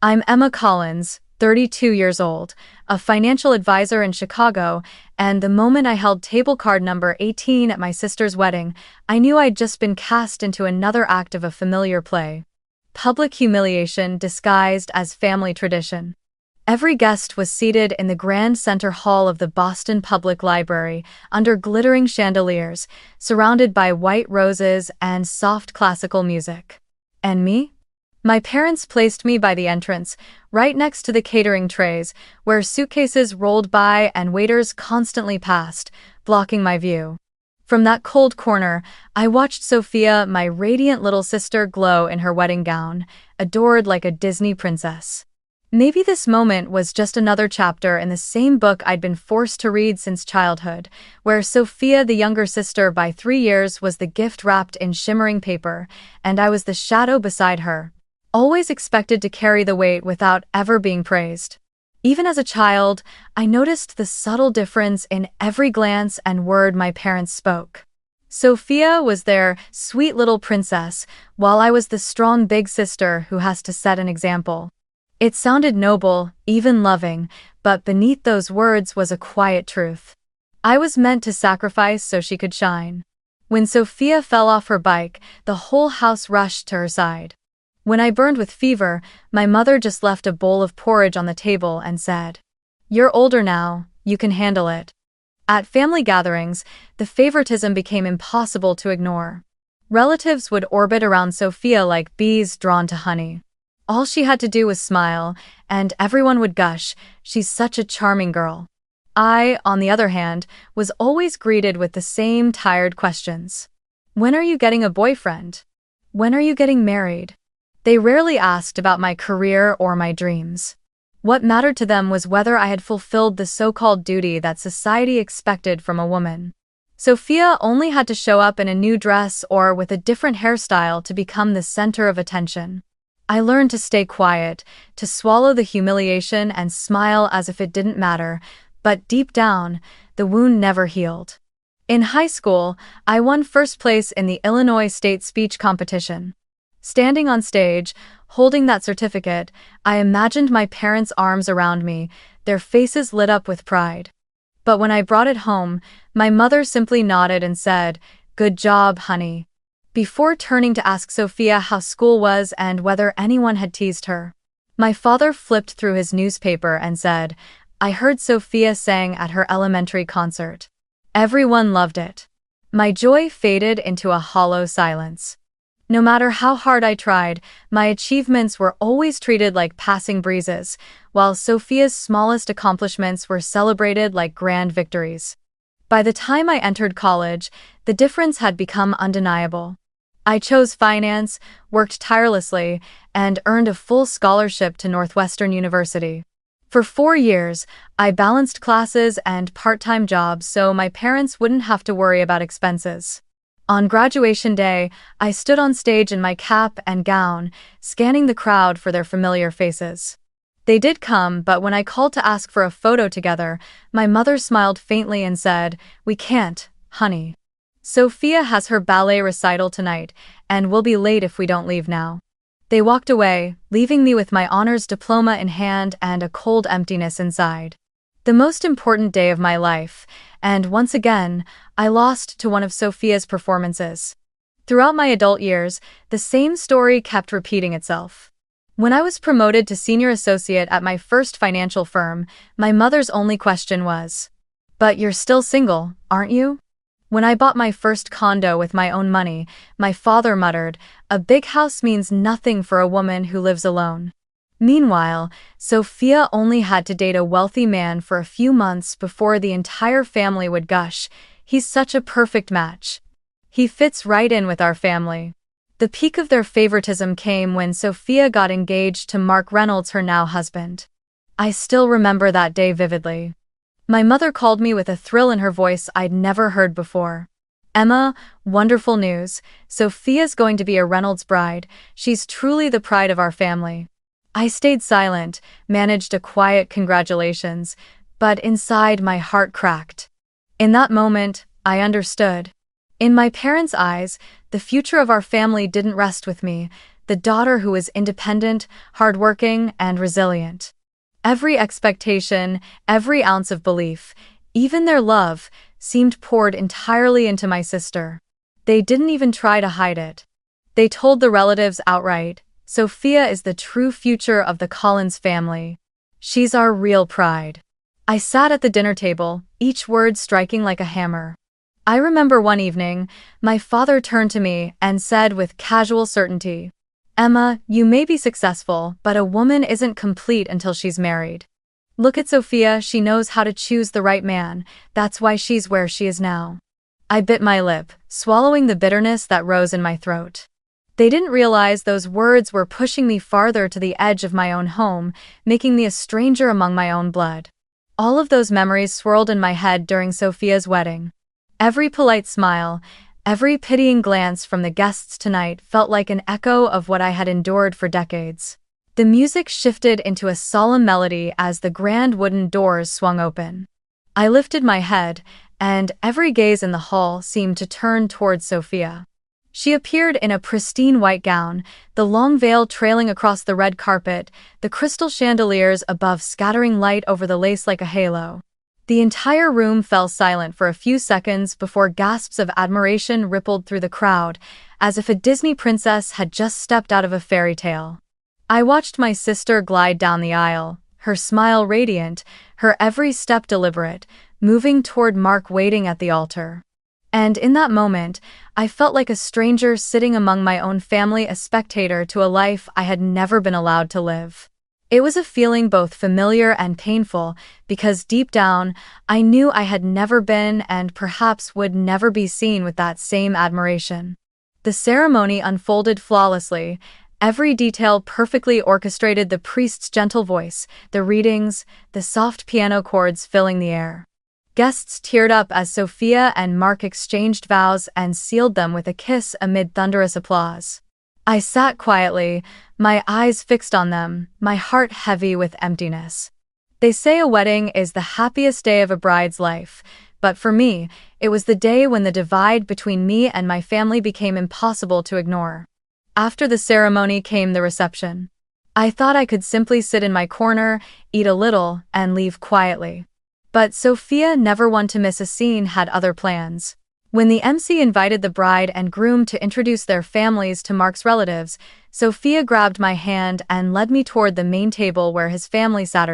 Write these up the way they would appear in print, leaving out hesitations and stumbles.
I'm Emma Collins, 32 years old, a financial advisor in Chicago, and the moment I held table card number 18 at my sister's wedding, I knew I'd just been cast into another act of a familiar play. Public humiliation disguised as family tradition. Every guest was seated in the grand center hall of the Boston Public Library under glittering chandeliers, surrounded by white roses and soft classical music. And me? My parents placed me by the entrance, right next to the catering trays, where suitcases rolled by and waiters constantly passed, blocking my view. From that cold corner, I watched Sophia, my radiant little sister, glow in her wedding gown, adored like a Disney princess. Maybe this moment was just another chapter in the same book I'd been forced to read since childhood, where Sophia, the younger sister by 3 years, was the gift wrapped in shimmering paper, and I was the shadow beside her, always expected to carry the weight without ever being praised. Even as a child, I noticed the subtle difference in every glance and word my parents spoke. Sophia was their sweet little princess, while I was the strong big sister who has to set an example. It sounded noble, even loving, but beneath those words was a quiet truth. I was meant to sacrifice so she could shine. When Sophia fell off her bike, the whole house rushed to her side. When I burned with fever, my mother just left a bowl of porridge on the table and said, "You're older now, you can handle it." At family gatherings, the favoritism became impossible to ignore. Relatives would orbit around Sophia like bees drawn to honey. All she had to do was smile, and everyone would gush, "She's such a charming girl." I, on the other hand, was always greeted with the same tired questions. When are you getting a boyfriend? When are you getting married? They rarely asked about my career or my dreams. What mattered to them was whether I had fulfilled the so-called duty that society expected from a woman. Sophia only had to show up in a new dress or with a different hairstyle to become the center of attention. I learned to stay quiet, to swallow the humiliation and smile as if it didn't matter, but deep down, the wound never healed. In high school, I won first place in the Illinois State Speech Competition. Standing on stage, holding that certificate, I imagined my parents' arms around me, their faces lit up with pride. But when I brought it home, my mother simply nodded and said, "Good job, honey," before turning to ask Sophia how school was and whether anyone had teased her. My father flipped through his newspaper and said, "I heard Sophia sang at her elementary concert. Everyone loved it." My joy faded into a hollow silence. No matter how hard I tried, my achievements were always treated like passing breezes, while Sophia's smallest accomplishments were celebrated like grand victories. By the time I entered college, the difference had become undeniable. I chose finance, worked tirelessly, and earned a full scholarship to Northwestern University. For 4 years, I balanced classes and part-time jobs so my parents wouldn't have to worry about expenses. On graduation day, I stood on stage in my cap and gown, scanning the crowd for their familiar faces. They did come, but when I called to ask for a photo together, my mother smiled faintly and said, "We can't, honey. Sophia has her ballet recital tonight, and we'll be late if we don't leave now." They walked away, leaving me with my honors diploma in hand and a cold emptiness inside. The most important day of my life, and once again, I lost to one of Sophia's performances. Throughout my adult years, the same story kept repeating itself. When I was promoted to senior associate at my first financial firm, my mother's only question was, "But you're still single, aren't you?" When I bought my first condo with my own money, my father muttered, "A big house means nothing for a woman who lives alone." Meanwhile, Sophia only had to date a wealthy man for a few months before the entire family would gush, "He's such a perfect match. He fits right in with our family." The peak of their favoritism came when Sophia got engaged to Mark Reynolds, her now husband. I still remember that day vividly. My mother called me with a thrill in her voice I'd never heard before. "Emma, wonderful news. Sophia's going to be a Reynolds bride. She's truly the pride of our family." I stayed silent, managed a quiet congratulations, but inside my heart cracked. In that moment, I understood. In my parents' eyes, the future of our family didn't rest with me. the daughter who was independent, hardworking, and resilient. Every expectation, every ounce of belief, even their love, seemed poured entirely into my sister. They didn't even try to hide it. They told the relatives outright, "Sophia is the true future of the Collins family. She's our real pride." I sat at the dinner table, each word striking like a hammer. I remember one evening, my father turned to me and said with casual certainty, "Emma, you may be successful, but a woman isn't complete until she's married. Look at Sophia, she knows how to choose the right man, that's why she's where she is now." I bit my lip, swallowing the bitterness that rose in my throat. They didn't realize those words were pushing me farther to the edge of my own home, making me a stranger among my own blood. All of those memories swirled in my head during Sophia's wedding. Every polite smile, every pitying glance from the guests tonight felt like an echo of what I had endured for decades. The music shifted into a solemn melody as the grand wooden doors swung open. I lifted my head, and every gaze in the hall seemed to turn towards Sophia. She appeared in a pristine white gown, the long veil trailing across the red carpet, the crystal chandeliers above scattering light over the lace like a halo. The entire room fell silent for a few seconds before gasps of admiration rippled through the crowd, as if a Disney princess had just stepped out of a fairy tale. I watched my sister glide down the aisle, her smile radiant, her every step deliberate, moving toward Mark waiting at the altar. And in that moment, I felt like a stranger sitting among my own family, a spectator to a life I had never been allowed to live. It was a feeling both familiar and painful, because deep down, I knew I had never been and perhaps would never be seen with that same admiration. The ceremony unfolded flawlessly, every detail perfectly orchestrated, the priest's gentle voice, the readings, the soft piano chords filling the air. Guests teared up as Sophia and Mark exchanged vows and sealed them with a kiss amid thunderous applause. I sat quietly, my eyes fixed on them, my heart heavy with emptiness. They say a wedding is the happiest day of a bride's life, but for me, it was the day when the divide between me and my family became impossible to ignore. After the ceremony came the reception. I thought I could simply sit in my corner, eat a little, and leave quietly. But Sophia, never one to miss a scene, had other plans. When the MC invited the bride and groom to introduce their families to Mark's relatives, Sophia grabbed my hand and led me toward the main table where his family sat.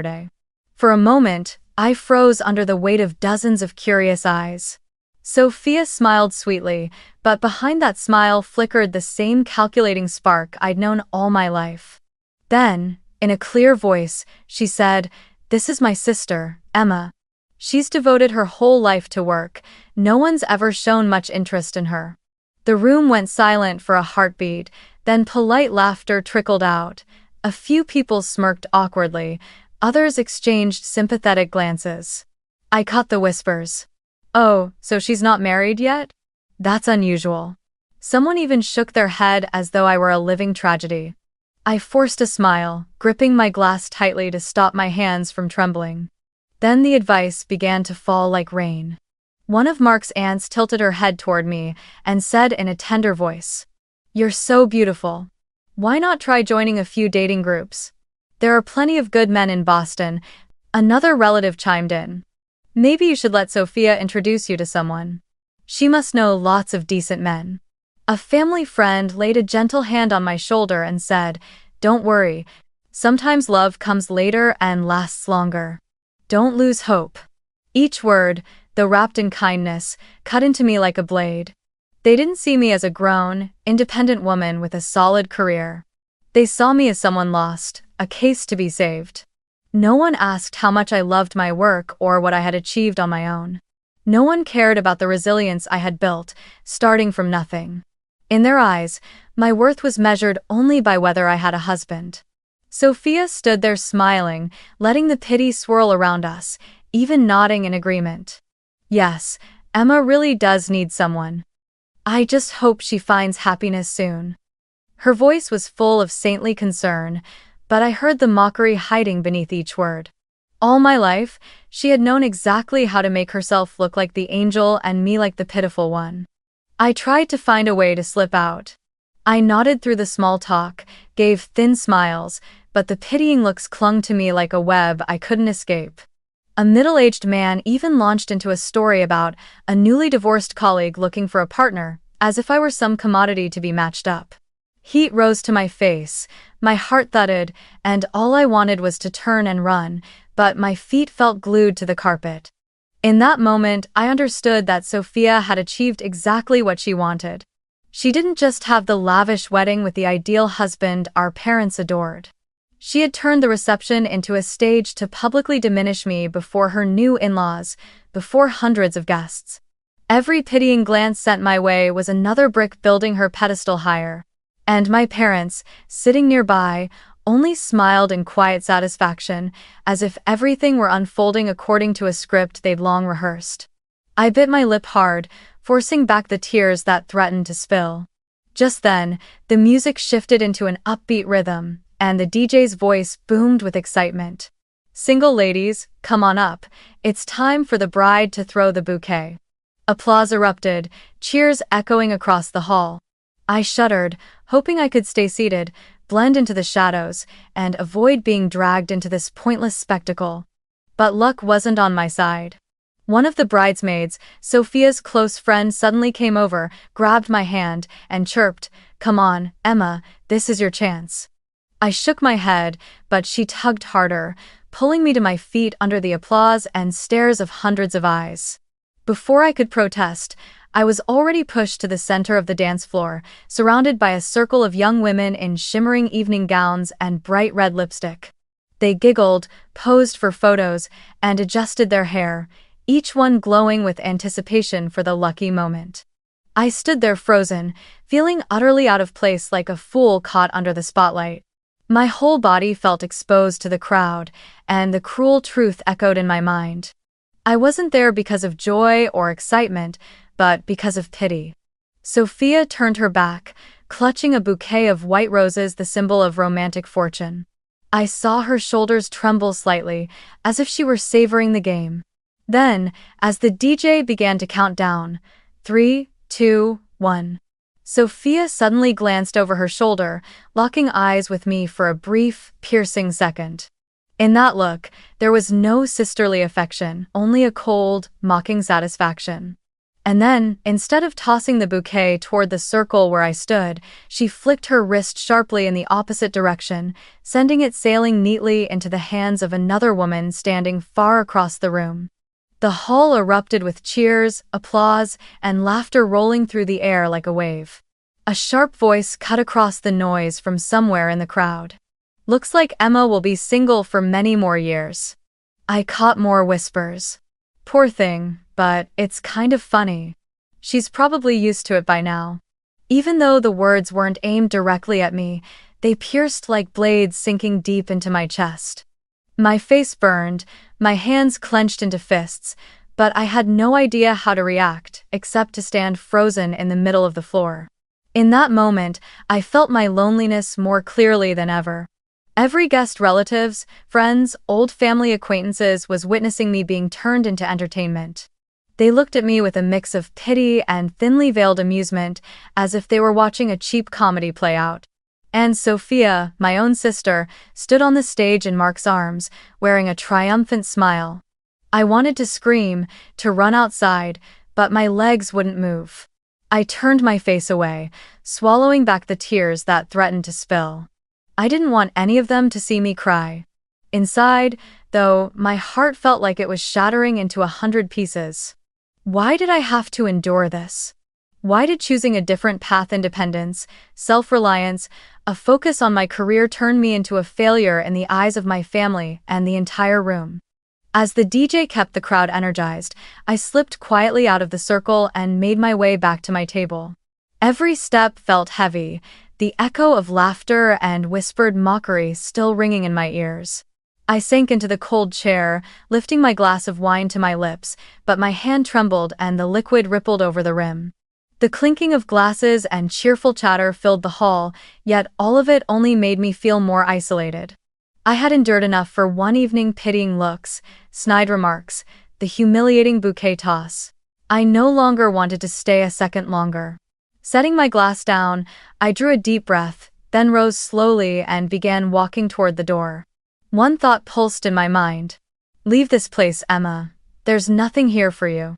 For a moment, I froze under the weight of dozens of curious eyes. Sophia smiled sweetly, but behind that smile flickered the same calculating spark I'd known all my life. Then, in a clear voice, she said, "This is my sister, Emma. She's devoted her whole life to work. No one's ever shown much interest in her." The room went silent for a heartbeat, then polite laughter trickled out. A few people smirked awkwardly, others exchanged sympathetic glances. I caught the whispers. "Oh, so she's not married yet? That's unusual." Someone even shook their head as though I were a living tragedy. I forced a smile, gripping my glass tightly to stop my hands from trembling. Then the advice began to fall like rain. One of Mark's aunts tilted her head toward me and said in a tender voice, "You're so beautiful. Why not try joining a few dating groups? There are plenty of good men in Boston." Another relative chimed in. "Maybe you should let Sophia introduce you to someone. She must know lots of decent men." A family friend laid a gentle hand on my shoulder and said, "Don't worry. Sometimes love comes later and lasts longer. Don't lose hope." Each word, though wrapped in kindness, cut into me like a blade. They didn't see me as a grown, independent woman with a solid career. They saw me as someone lost, a case to be saved. No one asked how much I loved my work or what I had achieved on my own. No one cared about the resilience I had built, starting from nothing. In their eyes, my worth was measured only by whether I had a husband. Sophia stood there smiling, letting the pity swirl around us, even nodding in agreement. "Yes, Emma really does need someone. I just hope she finds happiness soon." Her voice was full of saintly concern, but I heard the mockery hiding beneath each word. All my life, she had known exactly how to make herself look like the angel and me like the pitiful one. I tried to find a way to slip out. I nodded through the small talk, gave thin smiles, but the pitying looks clung to me like a web I couldn't escape. A middle-aged man even launched into a story about a newly divorced colleague looking for a partner, as if I were some commodity to be matched up. Heat rose to my face, my heart thudded, and all I wanted was to turn and run, but my feet felt glued to the carpet. In that moment, I understood that Sophia had achieved exactly what she wanted. She didn't just have the lavish wedding with the ideal husband our parents adored. She had turned the reception into a stage to publicly diminish me before her new in-laws, before hundreds of guests. Every pitying glance sent my way was another brick building her pedestal higher. And my parents, sitting nearby, only smiled in quiet satisfaction, as if everything were unfolding according to a script they'd long rehearsed. I bit my lip hard, forcing back the tears that threatened to spill. Just then, the music shifted into an upbeat rhythm, and the DJ's voice boomed with excitement. "Single ladies, come on up. It's time for the bride to throw the bouquet." Applause erupted, cheers echoing across the hall. I shuddered, hoping I could stay seated, blend into the shadows, and avoid being dragged into this pointless spectacle. But luck wasn't on my side. One of the bridesmaids, Sophia's close friend, suddenly came over, grabbed my hand, and chirped, "Come on, Emma, this is your chance." I shook my head, but she tugged harder, pulling me to my feet under the applause and stares of hundreds of eyes. Before I could protest, I was already pushed to the center of the dance floor, surrounded by a circle of young women in shimmering evening gowns and bright red lipstick. They giggled, posed for photos, and adjusted their hair, each one glowing with anticipation for the lucky moment. I stood there frozen, feeling utterly out of place like a fool caught under the spotlight. My whole body felt exposed to the crowd, and the cruel truth echoed in my mind. I wasn't there because of joy or excitement, but because of pity. Sophia turned her back, clutching a bouquet of white roses, the symbol of romantic fortune. I saw her shoulders tremble slightly, as if she were savoring the game. Then, as the DJ began to count down, 3, 2, 1, Sophia suddenly glanced over her shoulder, locking eyes with me for a brief, piercing second. In that look, there was no sisterly affection, only a cold, mocking satisfaction. And then, instead of tossing the bouquet toward the circle where I stood, she flicked her wrist sharply in the opposite direction, sending it sailing neatly into the hands of another woman standing far across the room. The hall erupted with cheers, applause, and laughter rolling through the air like a wave. A sharp voice cut across the noise from somewhere in the crowd. "Looks like Emma will be single for many more years." I caught more whispers. "Poor thing, but it's kind of funny. She's probably used to it by now." Even though the words weren't aimed directly at me, they pierced like blades sinking deep into my chest. My face burned, my hands clenched into fists, but I had no idea how to react, except to stand frozen in the middle of the floor. In that moment, I felt my loneliness more clearly than ever. Every guest, relatives, friends, old family acquaintances was witnessing me being turned into entertainment. They looked at me with a mix of pity and thinly veiled amusement, as if they were watching a cheap comedy play out. And Sophia, my own sister, stood on the stage in Mark's arms, wearing a triumphant smile. I wanted to scream, to run outside, but my legs wouldn't move. I turned my face away, swallowing back the tears that threatened to spill. I didn't want any of them to see me cry. Inside, though, my heart felt like it was shattering into 100 pieces. Why did I have to endure this? Why did choosing a different path, independence, self-reliance, a focus on my career, turn me into a failure in the eyes of my family and the entire room? As the DJ kept the crowd energized, I slipped quietly out of the circle and made my way back to my table. Every step felt heavy, the echo of laughter and whispered mockery still ringing in my ears. I sank into the cold chair, lifting my glass of wine to my lips, but my hand trembled and the liquid rippled over the rim. The clinking of glasses and cheerful chatter filled the hall, yet all of it only made me feel more isolated. I had endured enough for one evening: pitying looks, snide remarks, the humiliating bouquet toss. I no longer wanted to stay a second longer. Setting my glass down, I drew a deep breath, then rose slowly and began walking toward the door. One thought pulsed in my mind. Leave this place, Emma. There's nothing here for you.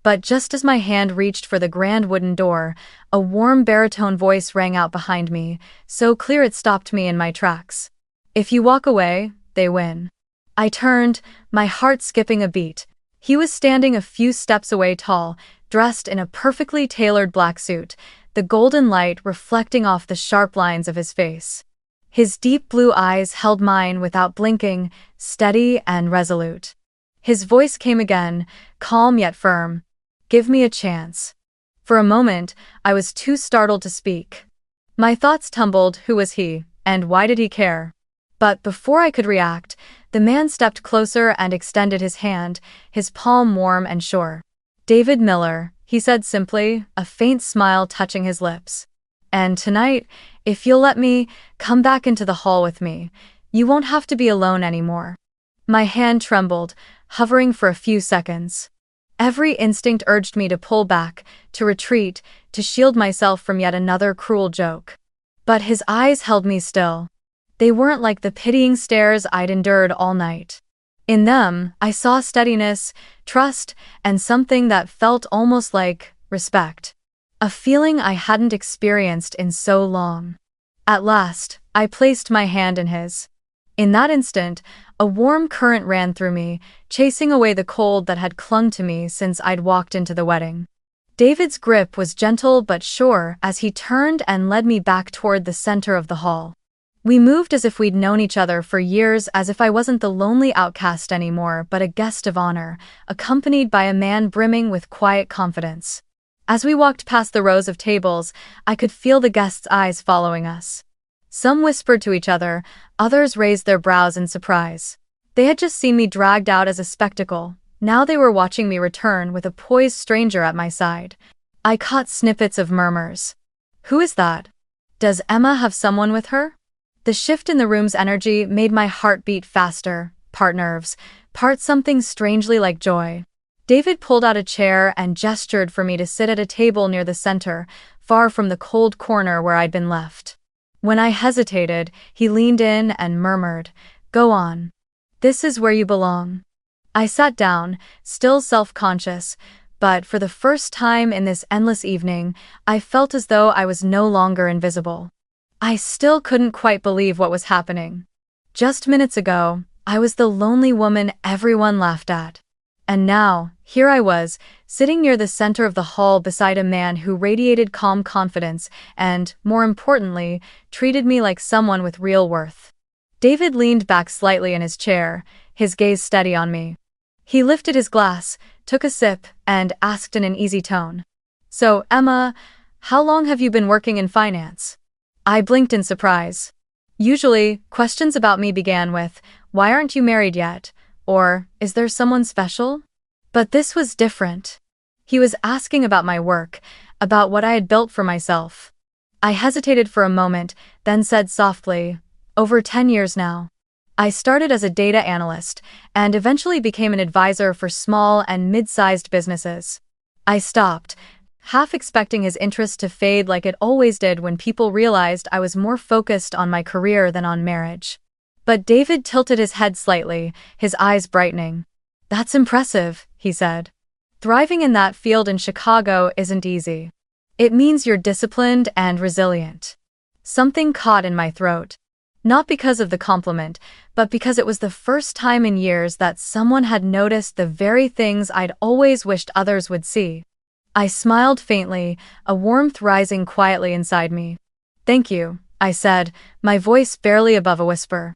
But just as my hand reached for the grand wooden door, a warm baritone voice rang out behind me, so clear it stopped me in my tracks. If you walk away, they win. I turned, my heart skipping a beat. He was standing a few steps away, tall, dressed in a perfectly tailored black suit, the golden light reflecting off the sharp lines of his face. His deep blue eyes held mine without blinking, steady and resolute. His voice came again, calm yet firm. Give me a chance. For a moment, I was too startled to speak. My thoughts tumbled, who was he, and why did he care? But before I could react, the man stepped closer and extended his hand, his palm warm and sure. David Miller, he said simply, a faint smile touching his lips. And tonight, if you'll let me, come back into the hall with me. You won't have to be alone anymore. My hand trembled, hovering for a few seconds. Every instinct urged me to pull back, to retreat, to shield myself from yet another cruel joke. But his eyes held me still. They weren't like the pitying stares I'd endured all night. In them, I saw steadiness, trust, and something that felt almost like respect. A feeling I hadn't experienced in so long. At last, I placed my hand in his. In that instant, a warm current ran through me, chasing away the cold that had clung to me since I'd walked into the wedding. David's grip was gentle but sure as he turned and led me back toward the center of the hall. We moved as if we'd known each other for years, as if I wasn't the lonely outcast anymore but a guest of honor, accompanied by a man brimming with quiet confidence. As we walked past the rows of tables, I could feel the guests' eyes following us. Some whispered to each other, others raised their brows in surprise. They had just seen me dragged out as a spectacle. Now they were watching me return with a poised stranger at my side. I caught snippets of murmurs. Who is that? Does Emma have someone with her? The shift in the room's energy made my heart beat faster, part nerves, part something strangely like joy. David pulled out a chair and gestured for me to sit at a table near the center, far from the cold corner where I'd been left. When I hesitated, he leaned in and murmured, "Go on. This is where you belong." I sat down, still self-conscious, but for the first time in this endless evening, I felt as though I was no longer invisible. I still couldn't quite believe what was happening. Just minutes ago, I was the lonely woman everyone laughed at. And now, here I was, sitting near the center of the hall beside a man who radiated calm confidence and, more importantly, treated me like someone with real worth. David leaned back slightly in his chair, his gaze steady on me. He lifted his glass, took a sip, and asked in an easy tone. "So, Emma, how long have you been working in finance?" I blinked in surprise. Usually, questions about me began with, "Why aren't you married yet?" Or, "Is there someone special?" But this was different. He was asking about my work, about what I had built for myself. I hesitated for a moment, then said softly, "Over 10 years now. I started as a data analyst, and eventually became an advisor for small and mid-sized businesses." I stopped, half expecting his interest to fade like it always did when people realized I was more focused on my career than on marriage. But David tilted his head slightly, his eyes brightening. "That's impressive," he said. "Thriving in that field in Chicago isn't easy. It means you're disciplined and resilient." Something caught in my throat. Not because of the compliment, but because it was the first time in years that someone had noticed the very things I'd always wished others would see. I smiled faintly, a warmth rising quietly inside me. "Thank you," I said, my voice barely above a whisper.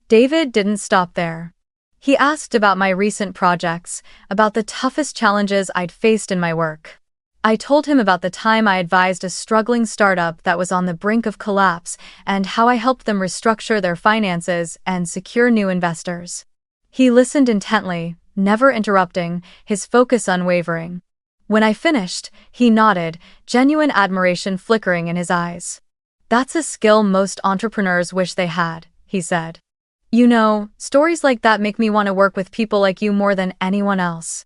David didn't stop there. He asked about my recent projects, about the toughest challenges I'd faced in my work. I told him about the time I advised a struggling startup that was on the brink of collapse and how I helped them restructure their finances and secure new investors. He listened intently, never interrupting, his focus unwavering. When I finished, he nodded, genuine admiration flickering in his eyes. "That's a skill most entrepreneurs wish they had," he said. "You know, stories like that make me want to work with people like you more than anyone else."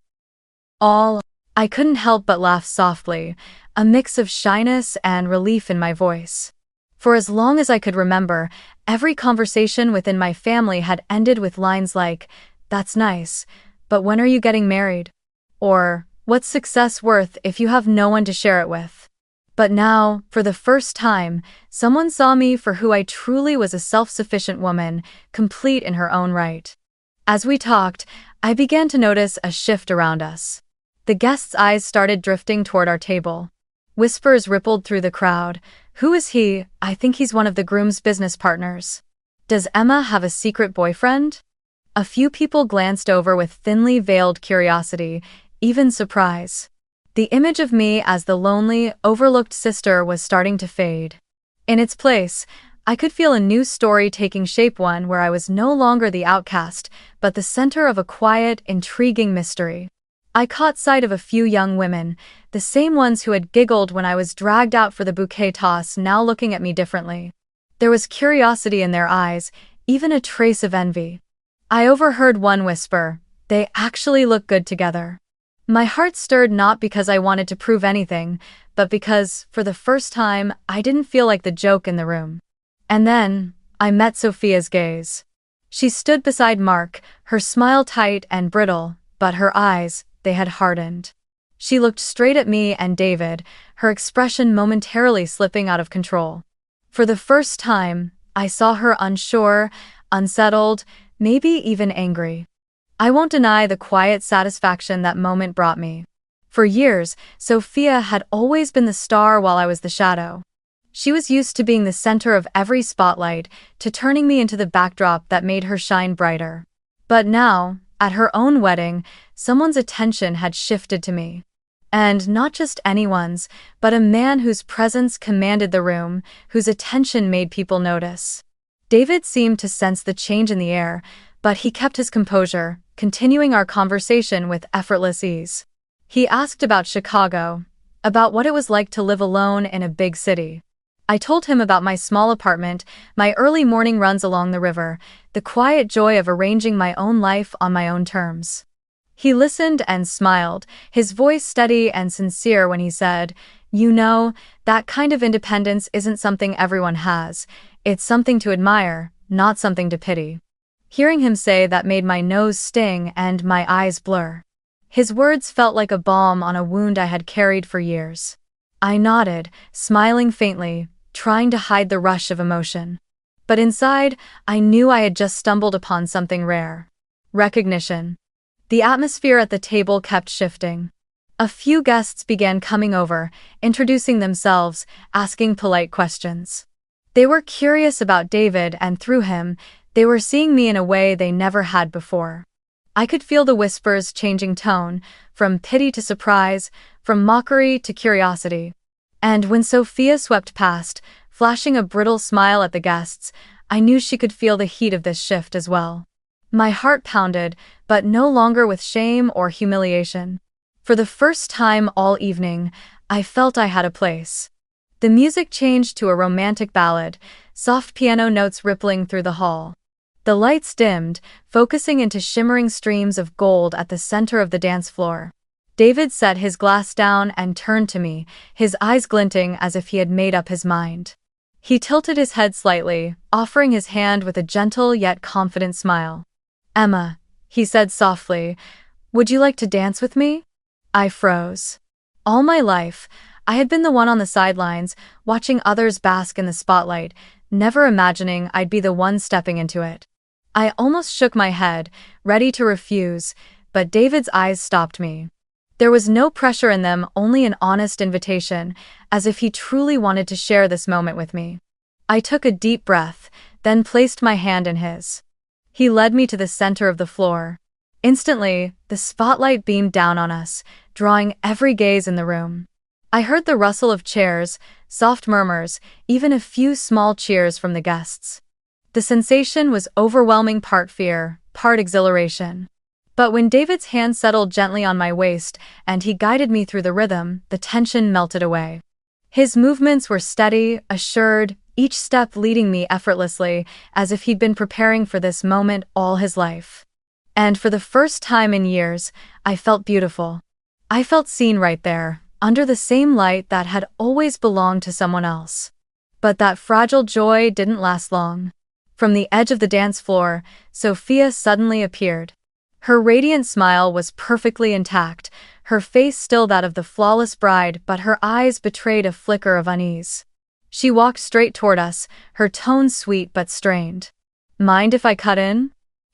I couldn't help but laugh softly, a mix of shyness and relief in my voice. For as long as I could remember, every conversation within my family had ended with lines like, "That's nice, but when are you getting married?" Or, "What's success worth if you have no one to share it with?" But now, for the first time, someone saw me for who I truly was, a self-sufficient woman, complete in her own right. As we talked, I began to notice a shift around us. The guests' eyes started drifting toward our table. Whispers rippled through the crowd. "Who is he? I think he's one of the groom's business partners. Does Emma have a secret boyfriend?" A few people glanced over with thinly veiled curiosity, even surprise. The image of me as the lonely, overlooked sister was starting to fade. In its place, I could feel a new story taking shape, one where I was no longer the outcast, but the center of a quiet, intriguing mystery. I caught sight of a few young women, the same ones who had giggled when I was dragged out for the bouquet toss, now looking at me differently. There was curiosity in their eyes, even a trace of envy. I overheard one whisper, "They actually look good together." My heart stirred, not because I wanted to prove anything, but because, for the first time, I didn't feel like the joke in the room. And then, I met Sophia's gaze. She stood beside Mark, her smile tight and brittle, but her eyes, they had hardened. She looked straight at me and David, her expression momentarily slipping out of control. For the first time, I saw her unsure, unsettled, maybe even angry. I won't deny the quiet satisfaction that moment brought me. For years, Sophia had always been the star while I was the shadow. She was used to being the center of every spotlight, to turning me into the backdrop that made her shine brighter. But now, at her own wedding, someone's attention had shifted to me. And not just anyone's, but a man whose presence commanded the room, whose attention made people notice. David seemed to sense the change in the air, but he kept his composure, continuing our conversation with effortless ease. He asked about Chicago, about what it was like to live alone in a big city. I told him about my small apartment, my early morning runs along the river, the quiet joy of arranging my own life on my own terms. He listened and smiled, his voice steady and sincere when he said, "You know, that kind of independence isn't something everyone has. It's something to admire, not something to pity." Hearing him say that made my nose sting and my eyes blur. His words felt like a balm on a wound I had carried for years. I nodded, smiling faintly, trying to hide the rush of emotion. But inside, I knew I had just stumbled upon something rare. Recognition. The atmosphere at the table kept shifting. A few guests began coming over, introducing themselves, asking polite questions. They were curious about David, and through him, they were seeing me in a way they never had before. I could feel the whispers changing tone, from pity to surprise, from mockery to curiosity. And when Sophia swept past, flashing a brittle smile at the guests, I knew she could feel the heat of this shift as well. My heart pounded, but no longer with shame or humiliation. For the first time all evening, I felt I had a place. The music changed to a romantic ballad, soft piano notes rippling through the hall. The lights dimmed, focusing into shimmering streams of gold at the center of the dance floor. David set his glass down and turned to me, his eyes glinting as if he had made up his mind. He tilted his head slightly, offering his hand with a gentle yet confident smile. "Emma," he said softly, "would you like to dance with me?" I froze. All my life, I had been the one on the sidelines, watching others bask in the spotlight, never imagining I'd be the one stepping into it. I almost shook my head, ready to refuse, but David's eyes stopped me. There was no pressure in them, only an honest invitation, as if he truly wanted to share this moment with me. I took a deep breath, then placed my hand in his. He led me to the center of the floor. Instantly, the spotlight beamed down on us, drawing every gaze in the room. I heard the rustle of chairs, soft murmurs, even a few small cheers from the guests. The sensation was overwhelming, part fear, part exhilaration. But when David's hand settled gently on my waist and he guided me through the rhythm, the tension melted away. His movements were steady, assured, each step leading me effortlessly, as if he'd been preparing for this moment all his life. And for the first time in years, I felt beautiful. I felt seen right there, under the same light that had always belonged to someone else. But that fragile joy didn't last long. From the edge of the dance floor, Sophia suddenly appeared. Her radiant smile was perfectly intact, her face still that of the flawless bride, but her eyes betrayed a flicker of unease. She walked straight toward us, her tone sweet but strained. "Mind if I cut in?"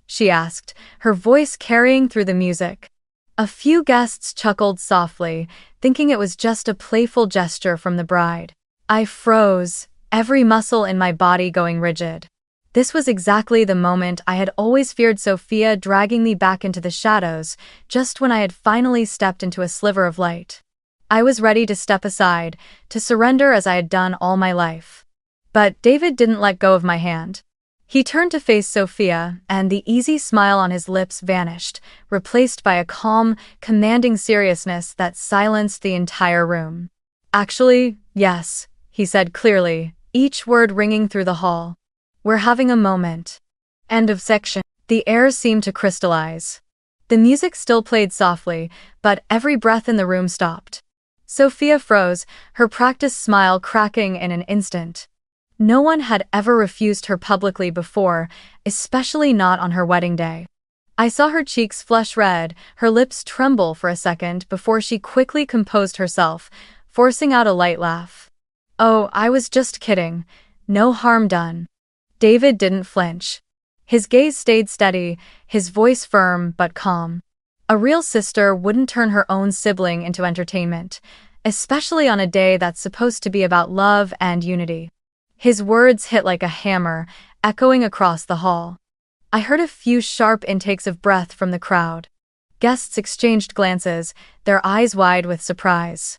she asked, her voice carrying through the music. A few guests chuckled softly, thinking it was just a playful gesture from the bride. I froze, every muscle in my body going rigid. This was exactly the moment I had always feared, Sophia dragging me back into the shadows, just when I had finally stepped into a sliver of light. I was ready to step aside, to surrender as I had done all my life. But David didn't let go of my hand. He turned to face Sophia, and the easy smile on his lips vanished, replaced by a calm, commanding seriousness that silenced the entire room. "Actually, yes," he said clearly, each word ringing through the hall. "We're having a moment." End of section. The air seemed to crystallize. The music still played softly, but every breath in the room stopped. Sophia froze, her practiced smile cracking in an instant. No one had ever refused her publicly before, especially not on her wedding day. I saw her cheeks flush red, her lips tremble for a second before she quickly composed herself, forcing out a light laugh. "Oh, I was just kidding. No harm done." David didn't flinch. His gaze stayed steady, his voice firm but calm. A real sister wouldn't turn her own sibling into entertainment, especially on a day that's supposed to be about love and unity. His words hit like a hammer, echoing across the hall. I heard a few sharp intakes of breath from the crowd. Guests exchanged glances, their eyes wide with surprise.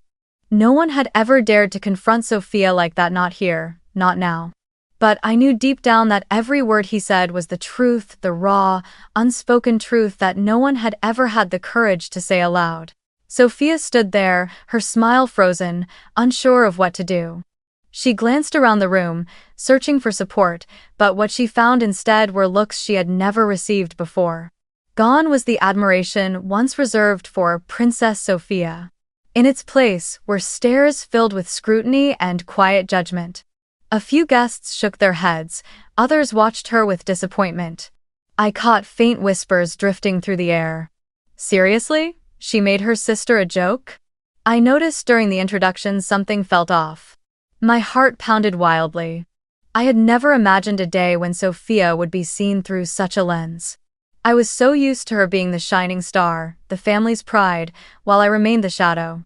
No one had ever dared to confront Sophia like that, not here, not now. But I knew deep down that every word he said was the truth, the raw, unspoken truth that no one had ever had the courage to say aloud. Sophia stood there, her smile frozen, unsure of what to do. She glanced around the room, searching for support, but what she found instead were looks she had never received before. Gone was the admiration once reserved for Princess Sophia. In its place were stares filled with scrutiny and quiet judgment. A few guests shook their heads, others watched her with disappointment. I caught faint whispers drifting through the air. "Seriously? She made her sister a joke?" I noticed during the introduction something felt off. My heart pounded wildly. I had never imagined a day when Sophia would be seen through such a lens. I was so used to her being the shining star, the family's pride, while I remained the shadow.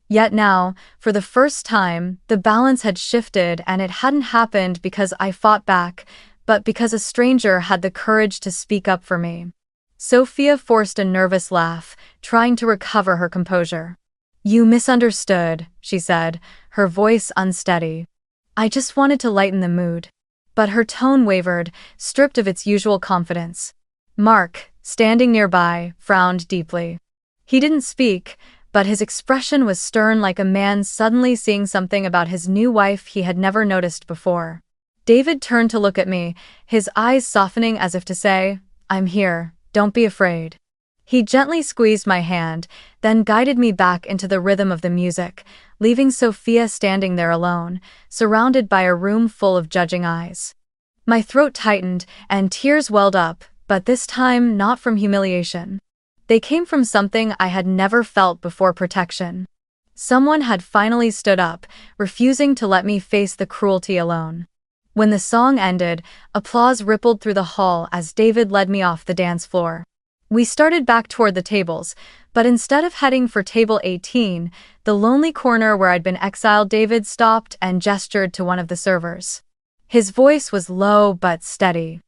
Yet now, for the first time, the balance had shifted, and it hadn't happened because I fought back, but because a stranger had the courage to speak up for me. Sophia forced a nervous laugh, trying to recover her composure. "You misunderstood," she said, her voice unsteady. "I just wanted to lighten the mood." But her tone wavered, stripped of its usual confidence. Mark, standing nearby, frowned deeply. He didn't speak, but his expression was stern, like a man suddenly seeing something about his new wife he had never noticed before. David turned to look at me, his eyes softening as if to say, "I'm here, don't be afraid." He gently squeezed my hand, then guided me back into the rhythm of the music, leaving Sophia standing there alone, surrounded by a room full of judging eyes. My throat tightened, and tears welled up, but this time not from humiliation. They came from something I had never felt before: protection. Someone had finally stood up, refusing to let me face the cruelty alone. When the song ended, applause rippled through the hall as David led me off the dance floor. We started back toward the tables, but instead of heading for table 18, the lonely corner where I'd been exiled, David stopped and gestured to one of the servers. His voice was low but steady.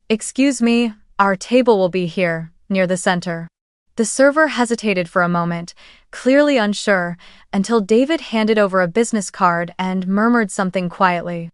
"Excuse me, our table will be here, near the center." The server hesitated for a moment, clearly unsure, until David handed over a business card and murmured something quietly.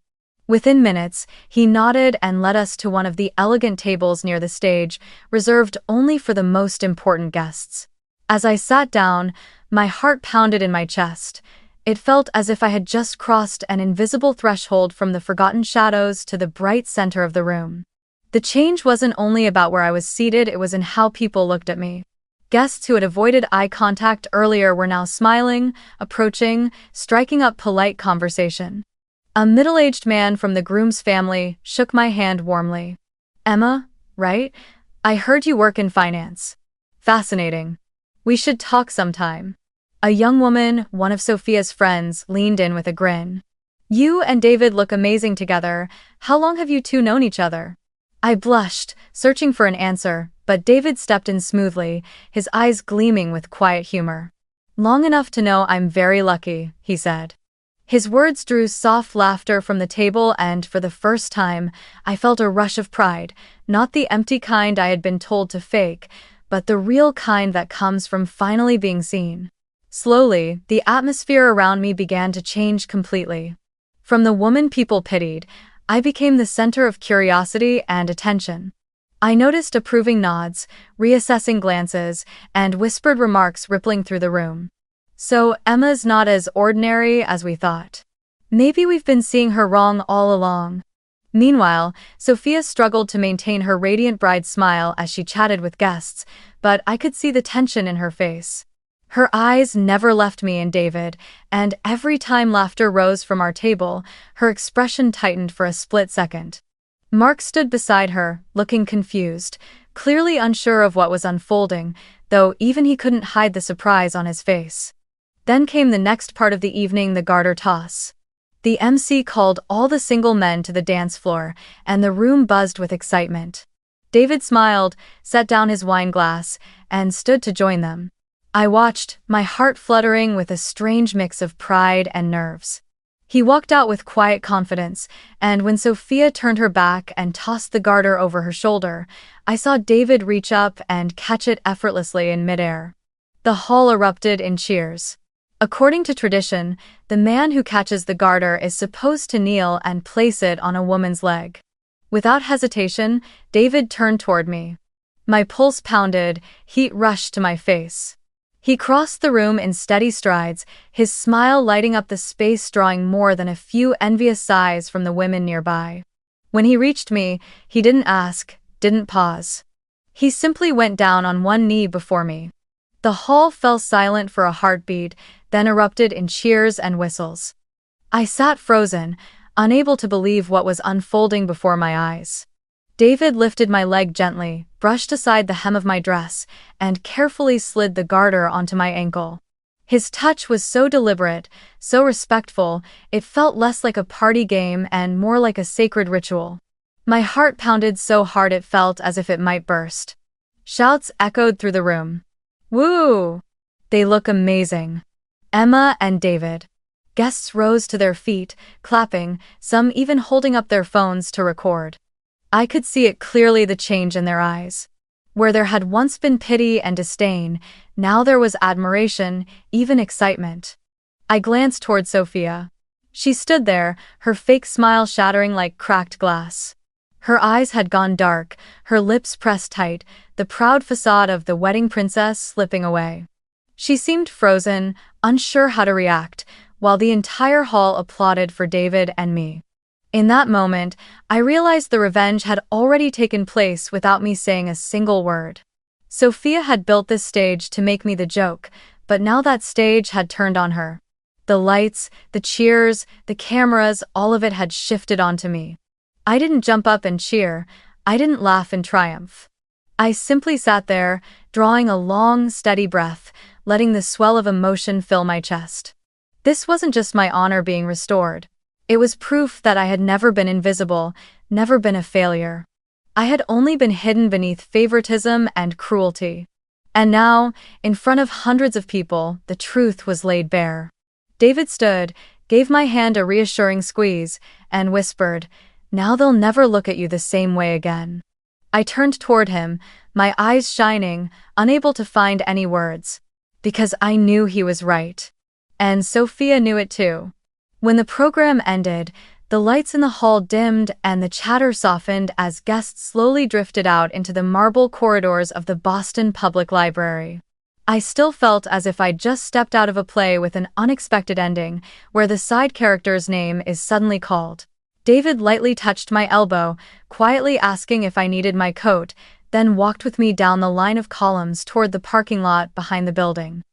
Within minutes, he nodded and led us to one of the elegant tables near the stage, reserved only for the most important guests. As I sat down, my heart pounded in my chest. It felt as if I had just crossed an invisible threshold from the forgotten shadows to the bright center of the room. The change wasn't only about where I was seated, it was in how people looked at me. Guests who had avoided eye contact earlier were now smiling, approaching, striking up polite conversation. A middle-aged man from the groom's family shook my hand warmly. "Emma, right? I heard you work in finance. Fascinating. We should talk sometime." A young woman, one of Sophia's friends, leaned in with a grin. "You and David look amazing together. How long have you two known each other?" I blushed, searching for an answer, but David stepped in smoothly, his eyes gleaming with quiet humor. "Long enough to know I'm very lucky," he said. His words drew soft laughter from the table, and for the first time, I felt a rush of pride, not the empty kind I had been told to fake, but the real kind that comes from finally being seen. Slowly, the atmosphere around me began to change completely. From the woman people pitied, I became the center of curiosity and attention. I noticed approving nods, reassessing glances, and whispered remarks rippling through the room. "So, Emma's not as ordinary as we thought. Maybe we've been seeing her wrong all along." Meanwhile, Sophia struggled to maintain her radiant bride smile as she chatted with guests, but I could see the tension in her face. Her eyes never left me and David, and every time laughter rose from our table, her expression tightened for a split second. Mark stood beside her, looking confused, clearly unsure of what was unfolding, though even he couldn't hide the surprise on his face. Then came the next part of the evening, the garter toss. The MC called all the single men to the dance floor, and the room buzzed with excitement. David smiled, set down his wine glass, and stood to join them. I watched, my heart fluttering with a strange mix of pride and nerves. He walked out with quiet confidence, and when Sophia turned her back and tossed the garter over her shoulder, I saw David reach up and catch it effortlessly in midair. The hall erupted in cheers. According to tradition, the man who catches the garter is supposed to kneel and place it on a woman's leg. Without hesitation, David turned toward me. My pulse pounded, heat rushed to my face. He crossed the room in steady strides, his smile lighting up the space, drawing more than a few envious sighs from the women nearby. When he reached me, he didn't ask, didn't pause. He simply went down on one knee before me. The hall fell silent for a heartbeat, then erupted in cheers and whistles. I sat frozen, unable to believe what was unfolding before my eyes. David lifted my leg gently, brushed aside the hem of my dress, and carefully slid the garter onto my ankle. His touch was so deliberate, so respectful, it felt less like a party game and more like a sacred ritual. My heart pounded so hard it felt as if it might burst. Shouts echoed through the room. "Woo! They look amazing. Emma and David." Guests rose to their feet, clapping, some even holding up their phones to record. I could see it clearly, the change in their eyes. Where there had once been pity and disdain, now there was admiration, even excitement. I glanced toward Sophia. She stood there, her fake smile shattering like cracked glass. Her eyes had gone dark, her lips pressed tight, the proud facade of the wedding princess slipping away. She seemed frozen, unsure how to react, while the entire hall applauded for David and me. In that moment, I realized the revenge had already taken place without me saying a single word. Sophia had built this stage to make me the joke, but now that stage had turned on her. The lights, the cheers, the cameras, all of it had shifted onto me. I didn't jump up and cheer, I didn't laugh in triumph. I simply sat there, drawing a long, steady breath, letting the swell of emotion fill my chest. This wasn't just my honor being restored. It was proof that I had never been invisible, never been a failure. I had only been hidden beneath favoritism and cruelty. And now, in front of hundreds of people, the truth was laid bare. David stood, gave my hand a reassuring squeeze, and whispered, "Now they'll never look at you the same way again." I turned toward him, my eyes shining, unable to find any words. Because I knew he was right. And Sophia knew it too. When the program ended, the lights in the hall dimmed and the chatter softened as guests slowly drifted out into the marble corridors of the Boston Public Library. I still felt as if I'd just stepped out of a play with an unexpected ending, where the side character's name is suddenly called. David lightly touched my elbow, quietly asking if I needed my coat, then walked with me down the line of columns toward the parking lot behind the building.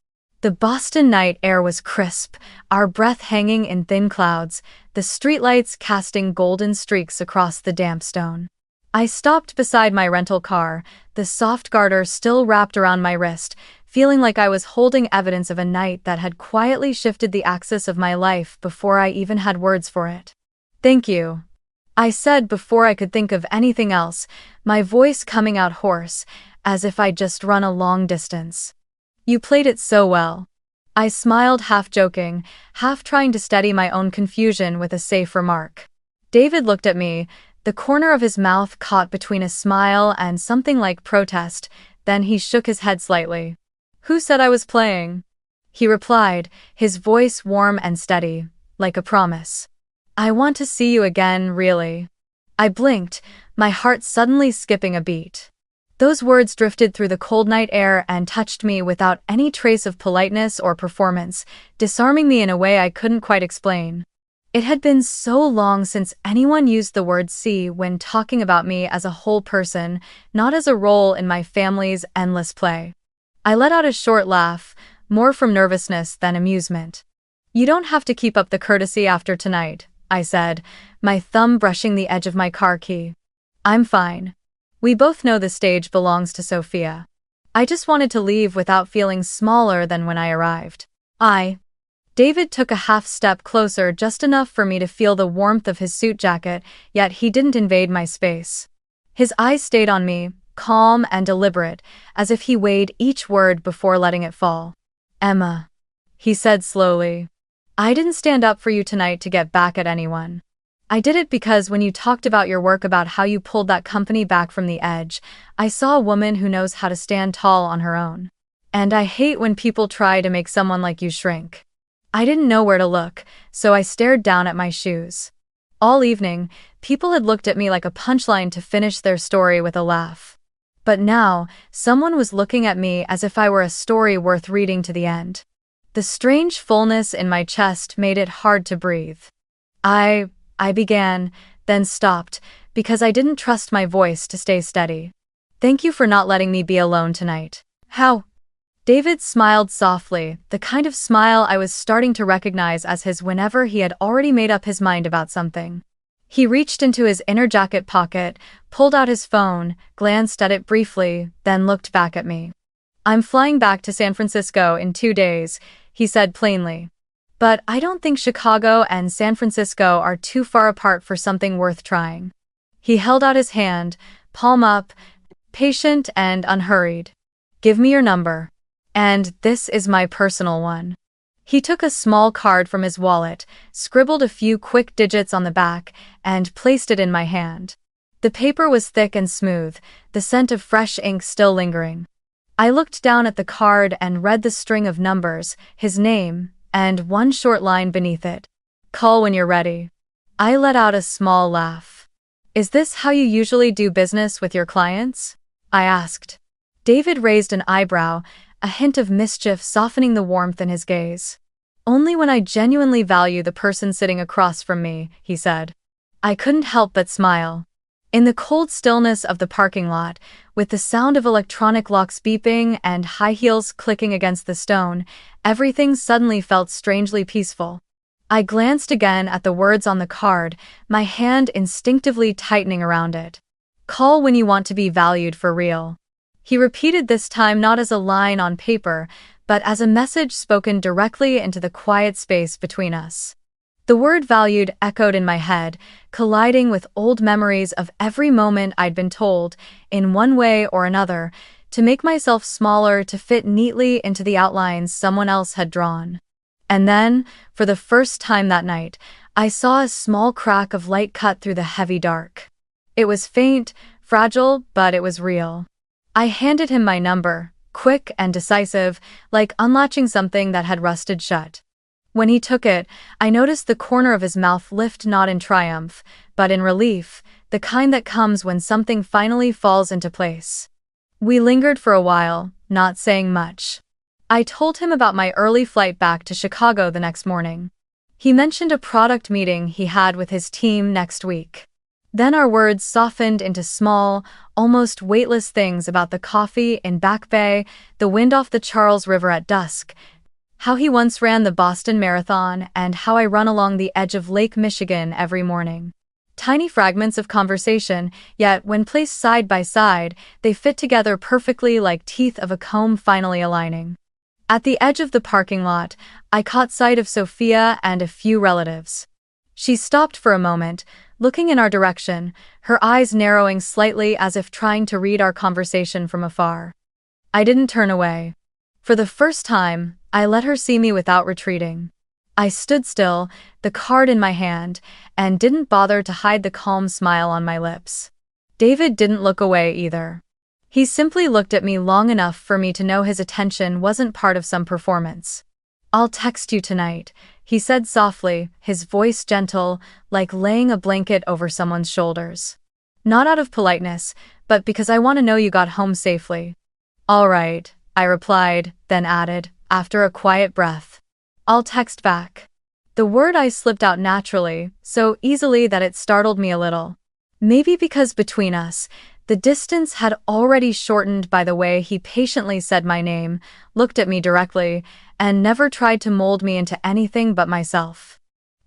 The Boston night air was crisp, our breath hanging in thin clouds, the streetlights casting golden streaks across the damp stone. I stopped beside my rental car, the soft garter still wrapped around my wrist, feeling like I was holding evidence of a night that had quietly shifted the axis of my life before I even had words for it. "Thank you," I said before I could think of anything else, my voice coming out hoarse, as if I'd just run a long distance. "You played it so well." I smiled, half joking, half trying to steady my own confusion with a safe remark. David looked at me, the corner of his mouth caught between a smile and something like protest, then he shook his head slightly. "Who said I was playing?" he replied, his voice warm and steady, like a promise. "I want to see you again, really." I blinked, my heart suddenly skipping a beat. Those words drifted through the cold night air and touched me without any trace of politeness or performance, disarming me in a way I couldn't quite explain. It had been so long since anyone used the word see when talking about me as a whole person, not as a role in my family's endless play. I let out a short laugh, more from nervousness than amusement. "You don't have to keep up the courtesy after tonight," I said, my thumb brushing the edge of my car key. "I'm fine. We both know the stage belongs to Sophia. I just wanted to leave without feeling smaller than when I arrived." David took a half step closer, just enough for me to feel the warmth of his suit jacket, yet he didn't invade my space. His eyes stayed on me, calm and deliberate, as if he weighed each word before letting it fall. "Emma," he said slowly, "I didn't stand up for you tonight to get back at anyone. I did it because when you talked about your work, about how you pulled that company back from the edge, I saw a woman who knows how to stand tall on her own. And I hate when people try to make someone like you shrink." I didn't know where to look, so I stared down at my shoes. All evening, people had looked at me like a punchline to finish their story with a laugh. But now, someone was looking at me as if I were a story worth reading to the end. The strange fullness in my chest made it hard to breathe. I began, then stopped, because I didn't trust my voice to stay steady. "Thank you for not letting me be alone tonight." "How?" David smiled softly, the kind of smile I was starting to recognize as his whenever he had already made up his mind about something. He reached into his inner jacket pocket, pulled out his phone, glanced at it briefly, then looked back at me. "I'm flying back to San Francisco in 2 days," he said plainly. "But I don't think Chicago and San Francisco are too far apart for something worth trying." He held out his hand, palm up, patient and unhurried. "Give me your number. And this is my personal one." He took a small card from his wallet, scribbled a few quick digits on the back, and placed it in my hand. The paper was thick and smooth, the scent of fresh ink still lingering. I looked down at the card and read the string of numbers, his name, and one short line beneath it. "Call when you're ready." I let out a small laugh. "Is this how you usually do business with your clients?" I asked. David raised an eyebrow, a hint of mischief softening the warmth in his gaze. "Only when I genuinely value the person sitting across from me," he said. I couldn't help but smile. In the cold stillness of the parking lot, with the sound of electronic locks beeping and high heels clicking against the stone, everything suddenly felt strangely peaceful. I glanced again at the words on the card, my hand instinctively tightening around it. "Call when you want to be valued for real." He repeated this time not as a line on paper, but as a message spoken directly into the quiet space between us. The word valued echoed in my head, colliding with old memories of every moment I'd been told, in one way or another, to make myself smaller to fit neatly into the outlines someone else had drawn. And then, for the first time that night, I saw a small crack of light cut through the heavy dark. It was faint, fragile, but it was real. I handed him my number, quick and decisive, like unlatching something that had rusted shut. When he took it, I noticed the corner of his mouth lift, not in triumph, but in relief, the kind that comes when something finally falls into place. We lingered for a while, not saying much. I told him about my early flight back to Chicago the next morning. He mentioned a product meeting he had with his team next week. Then our words softened into small, almost weightless things about the coffee in Back Bay, the wind off the Charles River at dusk, how he once ran the Boston Marathon, and how I run along the edge of Lake Michigan every morning. Tiny fragments of conversation, yet when placed side by side, they fit together perfectly like teeth of a comb finally aligning. At the edge of the parking lot, I caught sight of Sophia and a few relatives. She stopped for a moment, looking in our direction, her eyes narrowing slightly as if trying to read our conversation from afar. I didn't turn away. For the first time, I let her see me without retreating. I stood still, the card in my hand, and didn't bother to hide the calm smile on my lips. David didn't look away either. He simply looked at me long enough for me to know his attention wasn't part of some performance. "I'll text you tonight," he said softly, his voice gentle, like laying a blanket over someone's shoulders. "Not out of politeness, but because I want to know you got home safely." "All right," I replied, then added, after a quiet breath, "I'll text back." The word I slipped out naturally, so easily that it startled me a little. Maybe because between us, the distance had already shortened by the way he patiently said my name, looked at me directly, and never tried to mold me into anything but myself.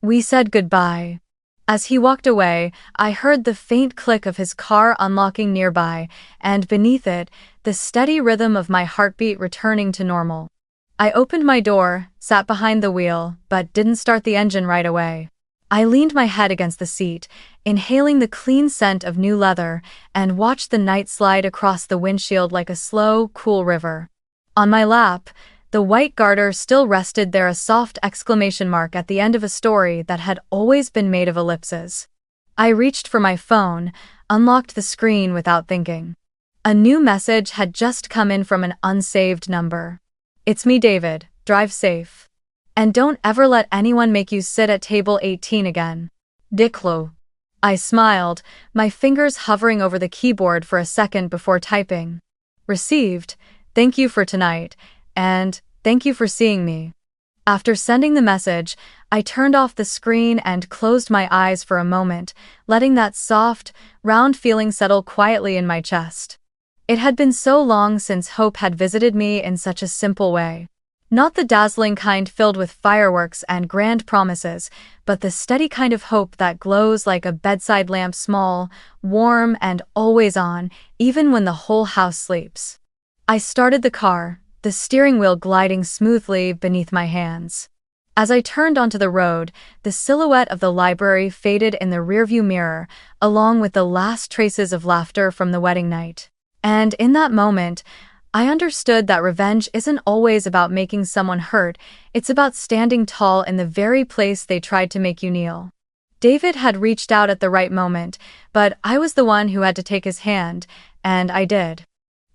We said goodbye. As he walked away, I heard the faint click of his car unlocking nearby, and beneath it, the steady rhythm of my heartbeat returning to normal. I opened my door, sat behind the wheel, but didn't start the engine right away. I leaned my head against the seat, inhaling the clean scent of new leather, and watched the night slide across the windshield like a slow, cool river. On my lap, the white garter still rested there, a soft exclamation mark at the end of a story that had always been made of ellipses. I reached for my phone, unlocked the screen without thinking. A new message had just come in from an unsaved number. "It's me, David. Drive safe. And don't ever let anyone make you sit at table 18 again. Diclo." I smiled, my fingers hovering over the keyboard for a second before typing. "Received. Thank you for tonight. And thank you for seeing me." After sending the message, I turned off the screen and closed my eyes for a moment, letting that soft, round feeling settle quietly in my chest. It had been so long since hope had visited me in such a simple way. Not the dazzling kind filled with fireworks and grand promises, but the steady kind of hope that glows like a bedside lamp, small, warm, and always on, even when the whole house sleeps. I started the car, the steering wheel gliding smoothly beneath my hands. As I turned onto the road, the silhouette of the library faded in the rearview mirror, along with the last traces of laughter from the wedding night. And in that moment, I understood that revenge isn't always about making someone hurt, it's about standing tall in the very place they tried to make you kneel. David had reached out at the right moment, but I was the one who had to take his hand, and I did.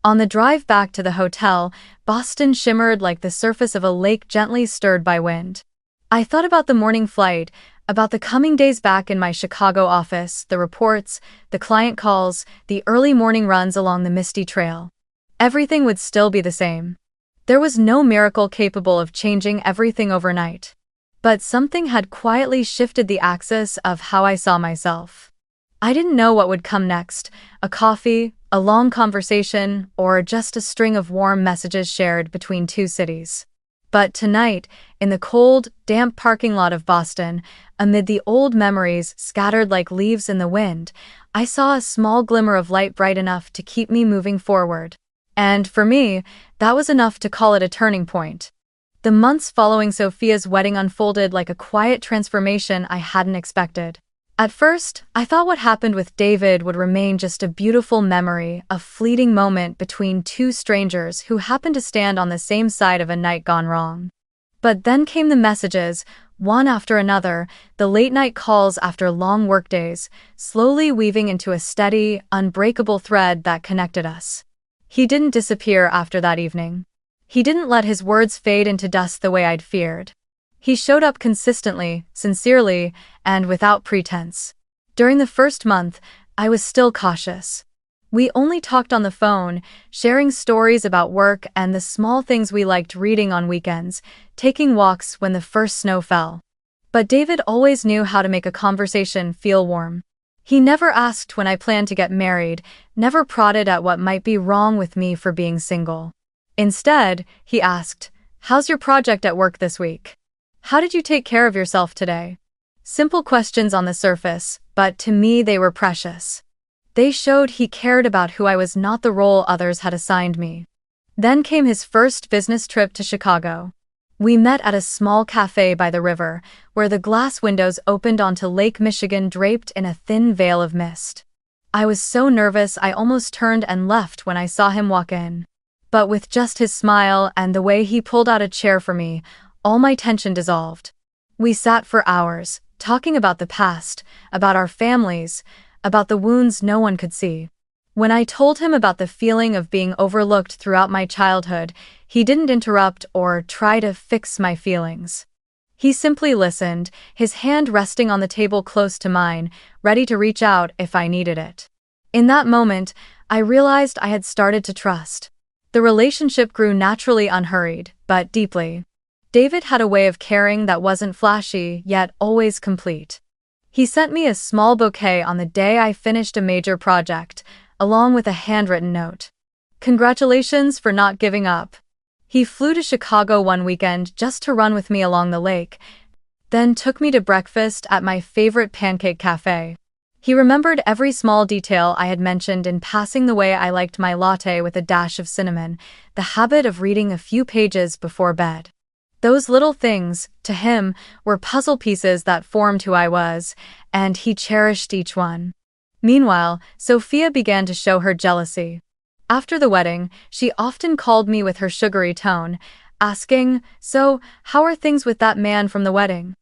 On the drive back to the hotel, Boston shimmered like the surface of a lake gently stirred by wind. I thought about the morning flight, about the coming days back in my Chicago office, the reports, the client calls, the early morning runs along the misty trail. Everything would still be the same. There was no miracle capable of changing everything overnight. But something had quietly shifted the axis of how I saw myself. I didn't know what would come next, a coffee, a long conversation, or just a string of warm messages shared between two cities. But tonight, in the cold, damp parking lot of Boston, amid the old memories scattered like leaves in the wind, I saw a small glimmer of light bright enough to keep me moving forward. And for me, that was enough to call it a turning point. The months following Sophia's wedding unfolded like a quiet transformation I hadn't expected. At first, I thought what happened with David would remain just a beautiful memory, a fleeting moment between two strangers who happened to stand on the same side of a night gone wrong. But then came the messages, one after another, the late-night calls after long workdays, slowly weaving into a steady, unbreakable thread that connected us. He didn't disappear after that evening. He didn't let his words fade into dust the way I'd feared. He showed up consistently, sincerely, and without pretense. During the first month, I was still cautious. We only talked on the phone, sharing stories about work and the small things we liked reading on weekends, taking walks when the first snow fell. But David always knew how to make a conversation feel warm. He never asked when I planned to get married, never prodded at what might be wrong with me for being single. Instead, he asked, "How's your project at work this week? How did you take care of yourself today?" Simple questions on the surface, but to me they were precious. They showed he cared about who I was, not the role others had assigned me. Then came his first business trip to Chicago. We met at a small cafe by the river, where the glass windows opened onto Lake Michigan draped in a thin veil of mist. I was so nervous I almost turned and left when I saw him walk in. But with just his smile and the way he pulled out a chair for me, all my tension dissolved. We sat for hours, talking about the past, about our families, about the wounds no one could see. When I told him about the feeling of being overlooked throughout my childhood, he didn't interrupt or try to fix my feelings. He simply listened, his hand resting on the table close to mine, ready to reach out if I needed it. In that moment, I realized I had started to trust. The relationship grew naturally, unhurried, but deeply. David had a way of caring that wasn't flashy, yet always complete. He sent me a small bouquet on the day I finished a major project, along with a handwritten note. "Congratulations for not giving up." He flew to Chicago one weekend just to run with me along the lake, then took me to breakfast at my favorite pancake cafe. He remembered every small detail I had mentioned in passing, the way I liked my latte with a dash of cinnamon, the habit of reading a few pages before bed. Those little things, to him, were puzzle pieces that formed who I was, and he cherished each one. Meanwhile, Sophia began to show her jealousy. After the wedding, she often called me with her sugary tone, asking, "So, how are things with that man from the wedding?"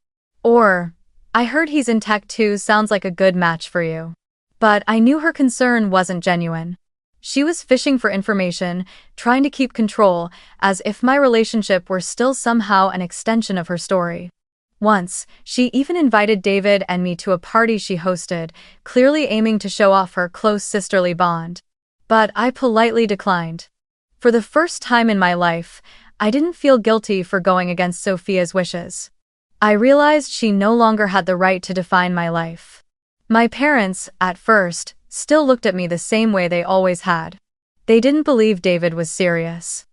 Or, "I heard he's in tech too, sounds like a good match for you." But I knew her concern wasn't genuine. She was fishing for information, trying to keep control, as if my relationship were still somehow an extension of her story. Once, she even invited David and me to a party she hosted, clearly aiming to show off her close sisterly bond. But I politely declined. For the first time in my life, I didn't feel guilty for going against Sophia's wishes. I realized she no longer had the right to define my life. My parents, at first, still looked at me the same way they always had. They didn't believe David was serious.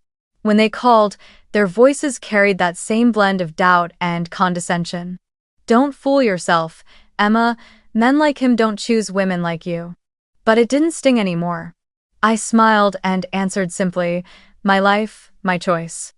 When they called, their voices carried that same blend of doubt and condescension. "Don't fool yourself, Emma, men like him don't choose women like you." But it didn't sting anymore. I smiled and answered simply, "My life, my choice."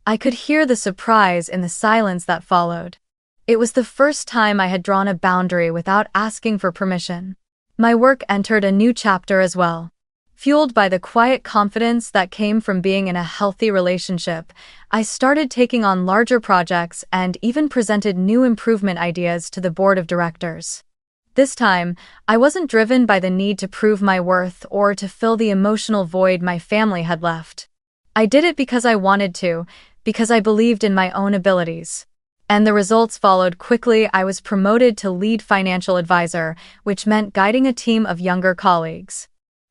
I could hear the surprise in the silence that followed. It was the first time I had drawn a boundary without asking for permission. My work entered a new chapter as well. Fueled by the quiet confidence that came from being in a healthy relationship, I started taking on larger projects and even presented new improvement ideas to the board of directors. This time, I wasn't driven by the need to prove my worth or to fill the emotional void my family had left. I did it because I wanted to, because I believed in my own abilities. And the results followed quickly. I was promoted to lead financial advisor, which meant guiding a team of younger colleagues.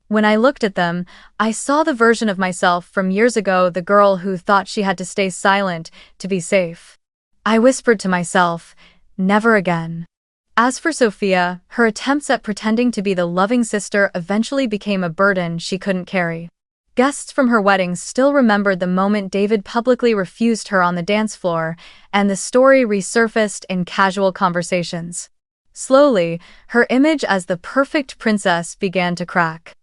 When I looked at them, I saw the version of myself from years ago, the girl who thought she had to stay silent to be safe. I whispered to myself, "Never again." As for Sophia, her attempts at pretending to be the loving sister eventually became a burden she couldn't carry. Guests from her wedding still remembered the moment David publicly refused her on the dance floor, and the story resurfaced in casual conversations. Slowly, her image as the perfect princess began to crack.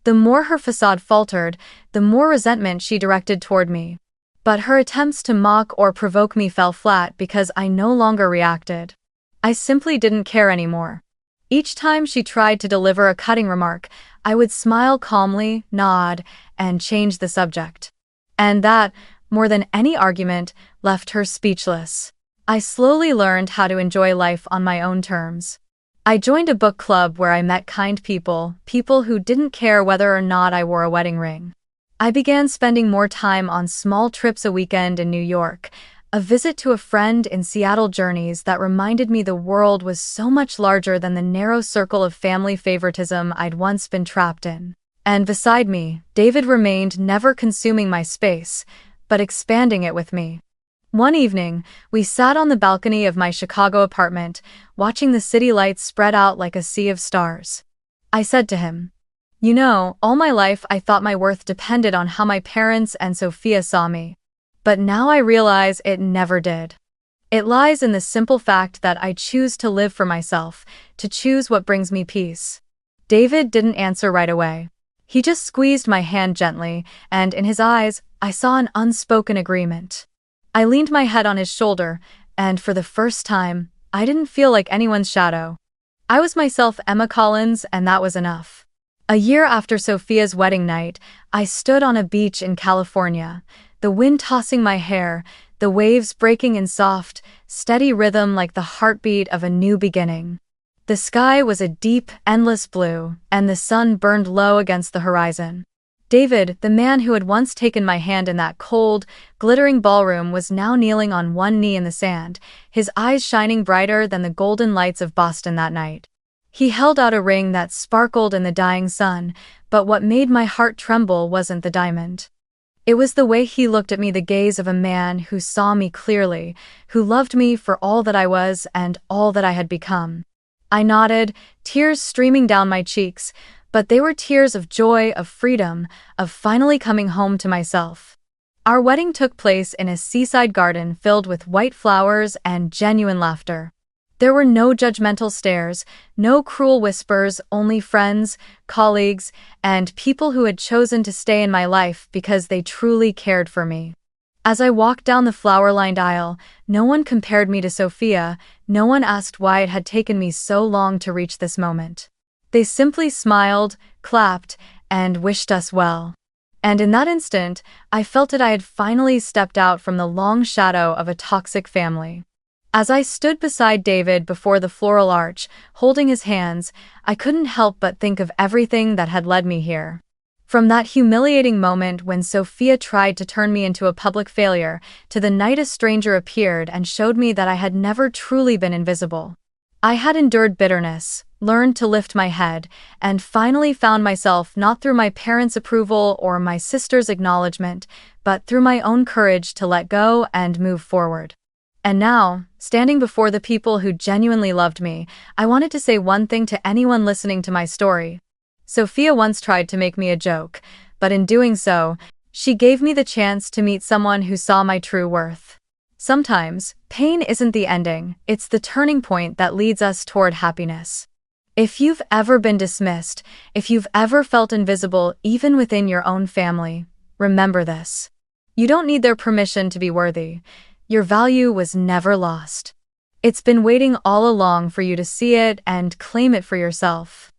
The more her facade faltered, the more resentment she directed toward me. But her attempts to mock or provoke me fell flat because I no longer reacted. I simply didn't care anymore. Each time she tried to deliver a cutting remark, I would smile calmly, nod, and change the subject. And that, more than any argument, left her speechless. I slowly learned how to enjoy life on my own terms. I joined a book club where I met kind people, people who didn't care whether or not I wore a wedding ring. I began spending more time on small trips, a weekend in New York, a visit to a friend in Seattle, journeys that reminded me the world was so much larger than the narrow circle of family favoritism I'd once been trapped in. And beside me, David remained, never consuming my space, but expanding it with me. One evening, we sat on the balcony of my Chicago apartment, watching the city lights spread out like a sea of stars. I said to him, "You know, all my life I thought my worth depended on how my parents and Sophia saw me. But now I realize it never did. It lies in the simple fact that I choose to live for myself, to choose what brings me peace." David didn't answer right away. He just squeezed my hand gently, and in his eyes, I saw an unspoken agreement. I leaned my head on his shoulder, and for the first time, I didn't feel like anyone's shadow. I was myself, Emma Collins, and that was enough. A year after Sophia's wedding night, I stood on a beach in California, the wind tossing my hair, the waves breaking in soft, steady rhythm like the heartbeat of a new beginning. The sky was a deep, endless blue, and the sun burned low against the horizon. David, the man who had once taken my hand in that cold, glittering ballroom, was now kneeling on one knee in the sand, his eyes shining brighter than the golden lights of Boston that night. He held out a ring that sparkled in the dying sun, but what made my heart tremble wasn't the diamond. It was the way he looked at me, the gaze of a man who saw me clearly, who loved me for all that I was and all that I had become. I nodded, tears streaming down my cheeks, but they were tears of joy, of freedom, of finally coming home to myself. Our wedding took place in a seaside garden filled with white flowers and genuine laughter. There were no judgmental stares, no cruel whispers, only friends, colleagues, and people who had chosen to stay in my life because they truly cared for me. As I walked down the flower-lined aisle, no one compared me to Sophia, no one asked why it had taken me so long to reach this moment. They simply smiled, clapped, and wished us well. And in that instant, I felt that I had finally stepped out from the long shadow of a toxic family. As I stood beside David before the floral arch, holding his hands, I couldn't help but think of everything that had led me here. From that humiliating moment when Sophia tried to turn me into a public failure, to the night a stranger appeared and showed me that I had never truly been invisible. I had endured bitterness, learned to lift my head, and finally found myself not through my parents' approval or my sister's acknowledgement, but through my own courage to let go and move forward. And now, standing before the people who genuinely loved me, I wanted to say one thing to anyone listening to my story. Sophia once tried to make me a joke, but in doing so, she gave me the chance to meet someone who saw my true worth. Sometimes, pain isn't the ending, it's the turning point that leads us toward happiness. If you've ever been dismissed, if you've ever felt invisible even within your own family, remember this. You don't need their permission to be worthy. Your value was never lost. It's been waiting all along for you to see it and claim it for yourself.